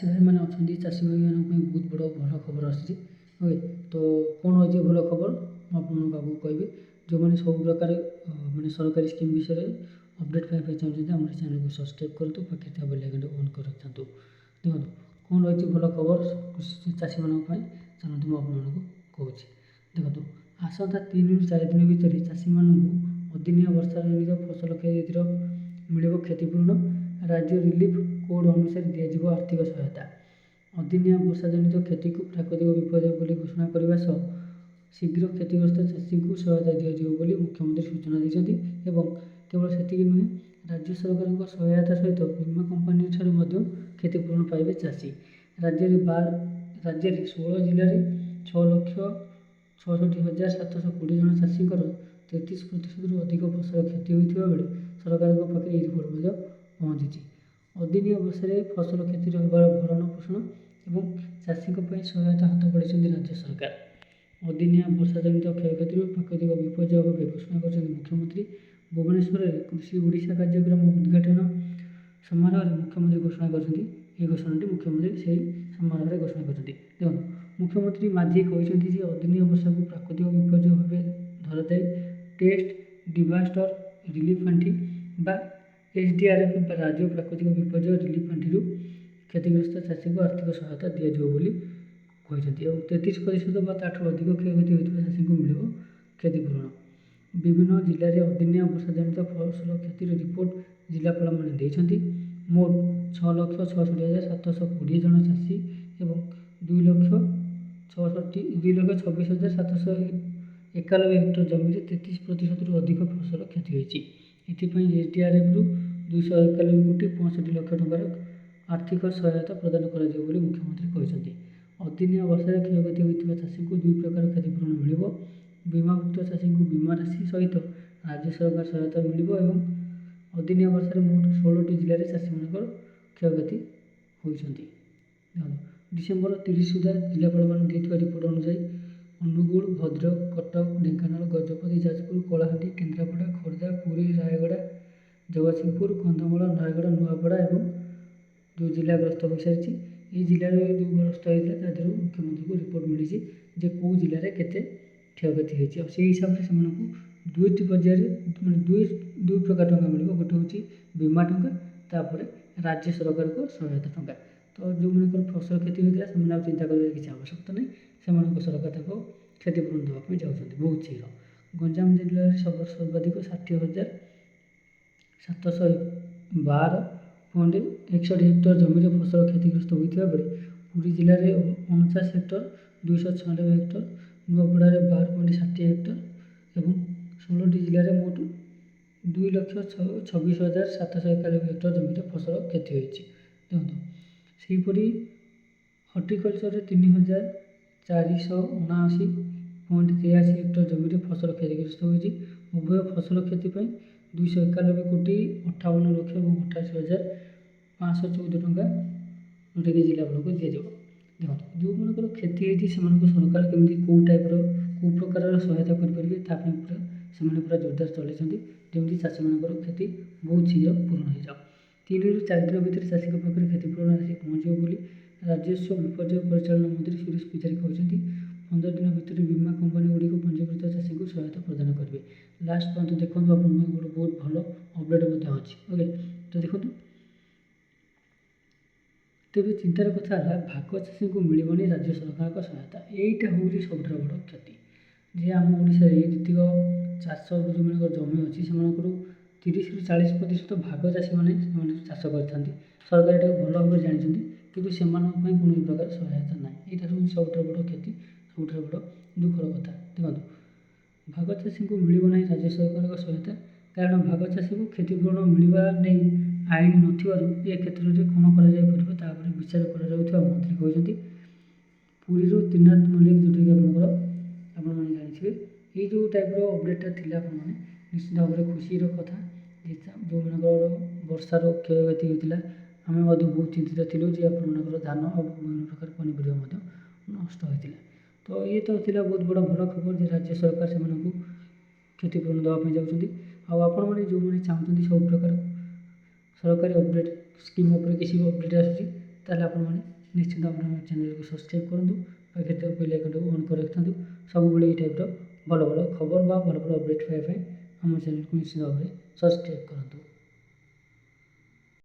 चाषी भाई मैंने अच्छा चाषी भाई मान बहुत बड़ भल खबर आसी ओके। तो कौन अच्छे भल खबर आपको कहबी जो मैंने सब प्रकार मैंने सरकारी स्कीम विषय में अपडेट पाइबा चाहते आम चैनल को सब्सक्राइब करूँ पाखे बेल आइकन ऑन कर रखा देखो कौन अच्छी भल खबर चाषी मानी चलते मुझे आपको कहूँ देखो आसंता 3 ରୁ 4 दिन भितर चाषी मानू अदिनिया वर्षा जनित फसल क्षतिर मिल क्षतिपूर्ण राज्य रिलीफ कोड अनुसार दिज्व आर्थिक सहायता अदिनिया वर्षा जनित क्षति को प्राकृतिक विपर्य बोली घोषणा करने सह शीघ्र क्षतिग्रस्त चाषी को सहायता दिज्व मुख्यमंत्री सूचना देते केवल से नुहे राज्य सरकार सहायता सहित बीमा कंपानी क्षतिपूरण पाइबे चाषी राज्य में 16 जिले में 6,66,720 जन चाषी 33% अधिक फसल क्षति होता बेले सरकार पाखे यह रिपोर्ट पहुँची अदिनिया वर्षा फसल क्षति होबार भरण पोषण और चाषी सहायता हाथ बढ़ाई राज्य सरकार अदिनिया वर्षा जनित क्षयक्षति प्राकृतिक विपर्य भाव घोषणा कर मुख्यमंत्री भुवनेश्वर कृषि ओडिशा कार्यक्रम उद्घाटन समारोह में मुख्यमंत्री घोषणा कर घोषणाटी मुख्यमंत्री से समारोह में घोषणा कर देखो मुख्यमंत्री माझी कहते अदिनिया वर्षा को प्राकृतिक विपर्य भाव धराई टेस्ट डिजास्टर रिलीफ पांठि SDRF राज्य प्राकृतिक विपर्य रिलीफ पांठि क्षतिग्रस्त चाषी को आर्थिक सहायता दिज्व कहते 33% ताठू अधिक क्षयक्षति होता चाषी को मिल क्षतिपूरण विभिन्न जिले में अदिनिया वर्षा जनित फसल क्षतिर रिपोर्ट जिलापाल मैंने देते मोट 6,66,720 जन चाषी और 2,26,791 हेक्टर जमी 33% अधिक फसल क्षति होती SDRF रु 291 कोटी 65 लाख टंकार आर्थिक सहायता प्रदान कर मुख्यमंत्री कहते अदिनिया वर्षा क्षयक्षति होता चाषी को 2 प्रकार क्षतिपूरण मिल बीमाभुक्त चाषी को बीमा राशि सहित राज्य सरकार सहायता मिल अदिनिया वर्षा मोट 16टी जिले में चाषी मान क्षयक्षति होती डिसेम्बर 30 सुधा जिलापाल मैंने रिपोर्ट अनुसार अनुगुल भद्रक कटक ढेंकानाल गजपति जाजपुर कलाहांडी केन्द्रापड़ा खोर्धा पुरी रायगड़ा जगतसिंहपुर कंधमाल नयगड़ नुआपड़ा और जो जिला ग्रस्त हो सारी ये जिले में जो ग्रस्त होता है मुख्यमंत्री को रिपोर्ट मिली जे कौ जिले में केते क्षयक्षति होती से हिसाब से दुईटी पर्यायर दुई प्रकार टंका मिल गोटे हूँ बीमा टंका राज्य सरकार को सहायता टंका तो जो मन फसल क्षति होता है चिंता कर किसी आवश्यकता नहीं से सरकार क्षतिपूरण देवाई जाऊँच बहुत शीघ्र गंजाम जिले में सर्वाधिक 60,712.61 हेक्टर जमी फसल क्षतिग्रस्त होता बेले पुरी जिले में 49 हेक्टर 296 हेक्टर नुआपड़ा 12.60 हेक्टर और 16टी जिले में मोट 2,26,791 हेक्टर जमी फसल क्षति होती देखो सेहीपरि हर्टिकलचर 3,479.83 हेक्टर जमी फसल क्षतिग्रस्त होती उभय फसल क्षति 291 कोटी 58 लाख और 88,514 टंका जोटाकि जिलापाल को दिज्व देखो जो मन क्षति होती सरकार केमी कौ टाइप्र कौ प्रकार सहायता करेंगे से पूरा जोरदार चलती जमी चाषी मान क्षति बहुत शीघ्र पूर्ण हो जाओ 3 ରୁ 4 दिन भितर चाषी पाखे क्षतिपूरण राशि पहुँचो राजस्व विपर्य परिचालन मंत्री सुरेश पूजारी कहते 15 दिन भितर बीमा कंपानी गुड़िक पंजीकृत चाषी को सहायता प्रदान करेंगे लास्ट पर्यटन देखो आप बहुत भल अपडेट अच्छी ओके तो देखो तेज चिंतार कथा है भाग चाषी को मिलनी राज्य सरकार सहायता यहीटा हूँ सब बड़ क्षति जे आम ओडिशा जीतक चाष जो मान जमी अच्छी से 30 ରୁ 40% भाग चाषी मैंने चाष करते सरकार यहाँ भल भाव जानते कि से कौन प्रकार सहायता ना यहाँ हूँ सब बड़ क्षति सब बड़ दुखर कथा देखो भाग चाषी को मिलना राज्य सरकार सहायता कारण भाग चाषी को क्षतिपूरण मिलवा नहीं आईन न क्षेत्र में कौन कर विचार कर मंत्री कहते पुरी त्रिनाथ मल्लिक जोटा कि आपने जानते ये जो टाइप्र अपडेटा थी निश्चित भाव में खुशीर कथा जो मान वर्षार क्षयक्षति होता आम बहुत चिंतित थिलु जे आपंकर धान और विभिन्न प्रकार पनीपरिया नष्ट होता तो ये तो थिला बहुत बड़ा भल खबर जे राज्य सरकार से क्षतिपूरण देवाई जाऊँच आपण मैंने जो मैंने चाहते सब प्रकार सरकारी अपडेट स्कीम किसी भी अपडेट ତାହେଲେ ଆପଣମାନେ ନିଶ୍ଚିନ୍ତ ଭାବରେ ଆମ ଚ୍ୟାନେଲକୁ ସବସ୍କ୍ରାଇବ୍ କରନ୍ତୁ, ପାଖରେ ଥିବା ବେଲ୍ ଆଇକନ୍ଟାକୁ ଅନ୍ କରି ରଖିଥାନ୍ତୁ। ସବୁବେଳେ ଏଇ ଟାଇପ୍ର ଭଲ ଭଲ ଖବର ବା ଭଲ ଭଲ ଅପଡ଼େଟ୍ ପାଇବା ପାଇଁ ଆମ ଚ୍ୟାନେଲକୁ ନିଶ୍ଚିନ୍ତ ଭାବରେ ସବସ୍କ୍ରାଇବ୍ କରନ୍ତୁ।